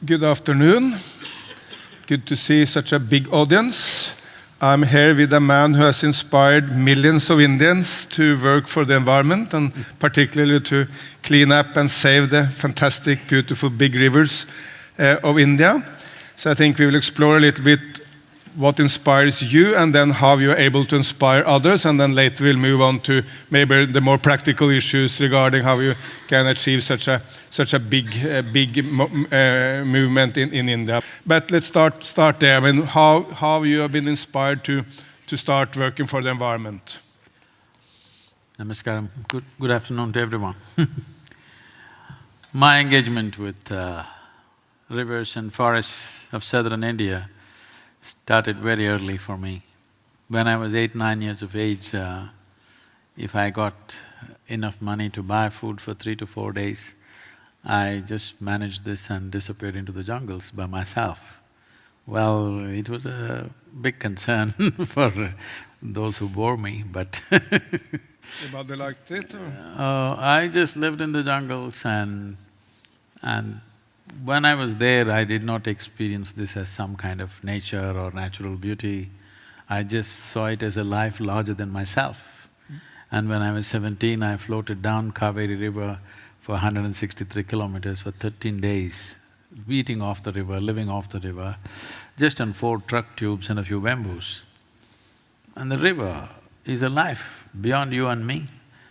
Good afternoon. Good to see such a big audience. I'm here with a man who has inspired millions of Indians to work for the environment and particularly to clean up and save the fantastic, beautiful big rivers of India. So I think we will explore a little bit what inspires you and then how you're able to inspire others, and then later we'll move on to maybe the more practical issues regarding how you can achieve such a big movement in India. But let's start there. I mean, how you have been inspired to start working for the environment? Namaskaram. Good afternoon to everyone. My engagement with rivers and forests of southern India started very early for me. When I was 8, 9 years of age, if I got enough money to buy food for 3 to 4 days, I just managed this and disappeared into the jungles by myself. Well, it was a big concern for those who bore me, but Your mother liked it or? I just lived in the jungles and when I was there, I did not experience this as some kind of nature or natural beauty. I just saw it as a life larger than myself. And when I was 17, I floated down Kaveri river for 163 kilometers for 13 days, eating off the river, living off the river, just on 4 truck tubes and a few bamboos. And the river is a life beyond you and me.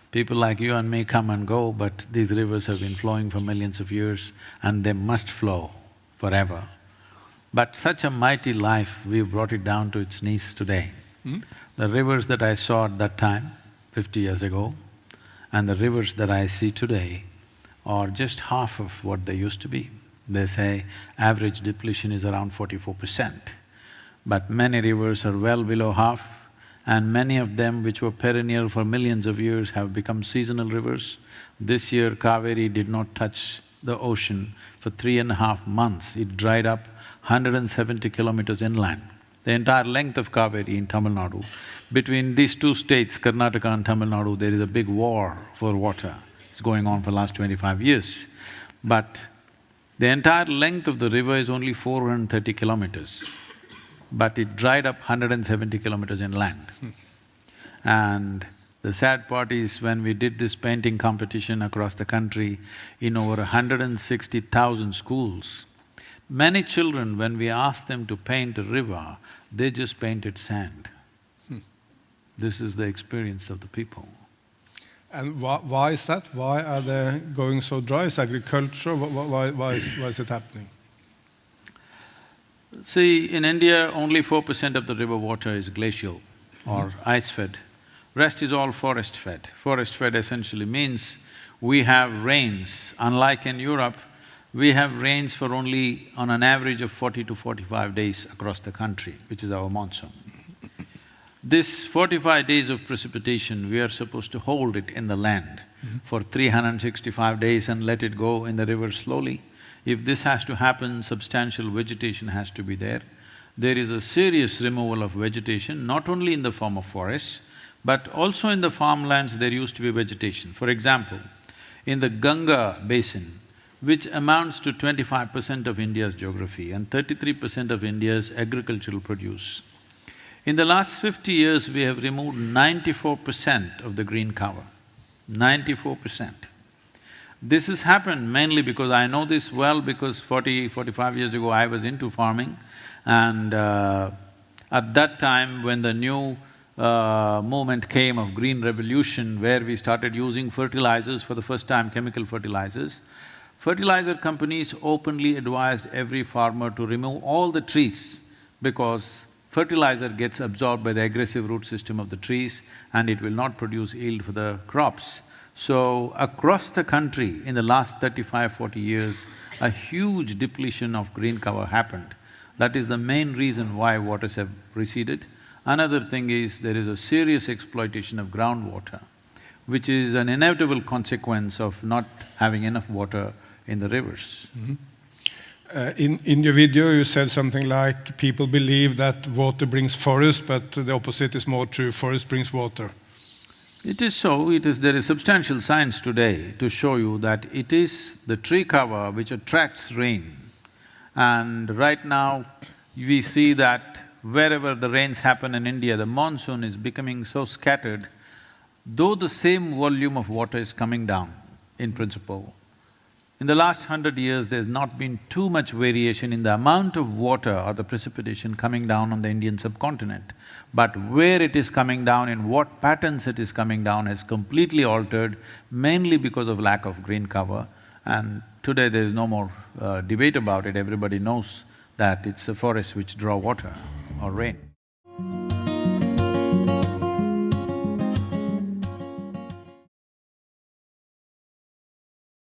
People like you and me come and go, but these rivers have been flowing for millions of years and they must flow forever. But such a mighty life, we've brought it down to its knees today. The rivers that I saw at that time, 50 years ago, and the rivers that I see today are just half of what they used to be. They say average depletion is around 44%, but many rivers are well below half, and many of them which were perennial for millions of years have become seasonal rivers. This year, Kaveri did not touch the ocean for 3.5 months. It dried up 170 kilometers inland. The entire length of Kaveri in Tamil Nadu, between these two states, Karnataka and Tamil Nadu, there is a big war for water. It's going on for the last 25 years. But the entire length of the river is only 430 kilometers. But it dried up 170 kilometers inland. And the sad part is when we did this painting competition across the country in over 160,000 schools, many children, when we asked them to paint a river, they just painted sand. This is the experience of the people. And why is that? Why are they going so dry? Is agriculture? Why is it happening? See, in India, only 4% of the river water is glacial or ice-fed. Rest is all forest-fed. Forest-fed essentially means we have rains. Unlike in Europe, we have rains for only on an average of 40 to 45 days across the country, which is our monsoon. This 45 days of precipitation, we are supposed to hold it in the land for 365 days and let it go in the river slowly. If this has to happen, substantial vegetation has to be there. There is a serious removal of vegetation, not only in the form of forests, but also in the farmlands there used to be vegetation. For example, in the Ganga basin, which amounts to 25% of India's geography and 33% of India's agricultural produce, in the last 50 years we have removed 94% of the green cover, 94%. This has happened mainly because I know this well because 45 years ago I was into farming, and at that time when the new movement came of green revolution, where we started using fertilizers for the first time, chemical fertilizers, fertilizer companies openly advised every farmer to remove all the trees because fertilizer gets absorbed by the aggressive root system of the trees and it will not produce yield for the crops. So, across the country in the last 35–40 years, a huge depletion of green cover happened. That is the main reason why waters have receded. Another thing is there is a serious exploitation of groundwater, which is an inevitable consequence of not having enough water in the rivers. In your video you said something like, people believe that water brings forest, but the opposite is more true, forest brings water. It is so, there is substantial science today to show you that it is the tree cover which attracts rain And right now, we see that wherever the rains happen in India, the monsoon is becoming so scattered, though the same volume of water is coming down in principle. In the last 100 years, there's not been too much variation in the amount of water or the precipitation coming down on the Indian subcontinent. But where it is coming down, in what patterns it is coming down has completely altered, mainly because of lack of green cover. And today there is no more debate about it, everybody knows that it's the forests which draw water or rain.